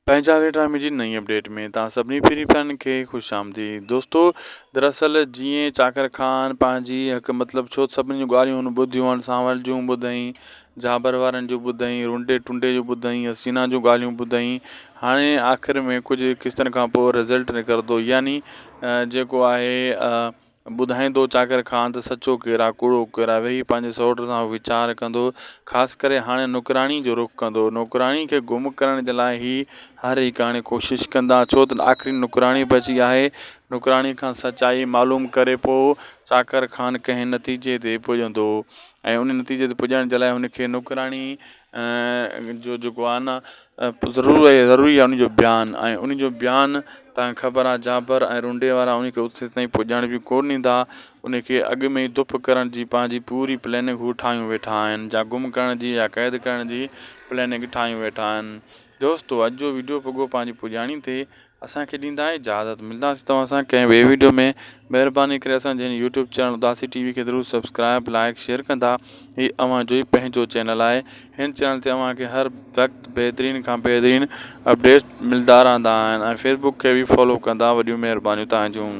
पंहिंजा ड्रामे जी नई अपडेट में तव्हां सभिनी पहिरीं पियारनि खे ख़ुशि आमदीद। दोस्तो, दरअसल जीअं चाकर ख़ान पंहिंजी हिकु मतिलबु छो सभिनी जूं ॻाल्हियूं हुन ॿुधियूं आहिनि, सांवल जूं ॿुधईं, जाबर वारनि जूं ॿुधईं, रुंडे टुंडे जूं ॿुधईं, हसीना जूं ॻाल्हियूं ॿुधईं। हाणे आख़िर में कुझु किस्तनि खां पोइ रिज़ल्ट निकिरंदो, यानी जेको आहे ॿुधाईंदो चाकर ख़ान त सचो केरु आहे, कूड़ो केरु आहे। वेही पंहिंजे सौट सां वीचार कंदो। ख़ासि करे हाणे नौकराणी जो रुख़ कंदो। नौकराणी खे गुम करण जे लाइ ई हर हिकु हाणे कोशिशि कंदा, छो त आख़िरी नौकराणी बची आहे। नौकराणी खां सचाई मालूम करे पोइ चाकर ख़ान कंहिं नतीजे ते पुॼंदो, ऐं उन नतीजे ते पुॼण जे लाइ हुनखे नौकराणी जो जेको आहे न ज़रूरी आहे उनजो बयानु, ऐं उनजो बयानु तव्हांखे ख़बर आहे जाबर ऐं रुंडे वारा उनखे उते ताईं पुॼण बि कोन ॾींदा। उनखे अॻु में ई दुफ़ करण जी पंहिंजी पूरी प्लैनिंग हू ठाहियूं वेठा आहिनि, जा गुम करण जी या क़ैद करण जी प्लैनिंग ठाहियूं वेठा आहिनि। दोस्तो, अॼु जो वीडियो पुॻो पंहिंजी पुॼाणी ते। असांखे ॾींदा इजाज़त, मिलंदासीं तव्हां सां कंहिं ॿिए वीडियो में। महिरबानी करे असांजे हिन यूट्यूब चैनल उदासी टीवी खे ज़रूरु सब्सक्राइब, लाइक, शेयर कंदा। हीउ अव्हां जो ई पंहिंजो चैनल आहे। हिन चैनल ते अव्हांखे हर वक़्तु बहितरीन खां बहितरीन अपडेट्स मिलंदा रहंदा आहिनि, ऐं फेसबुक खे बि फॉलो कंदा। वॾियूं महिरबानियूं तव्हां जूं।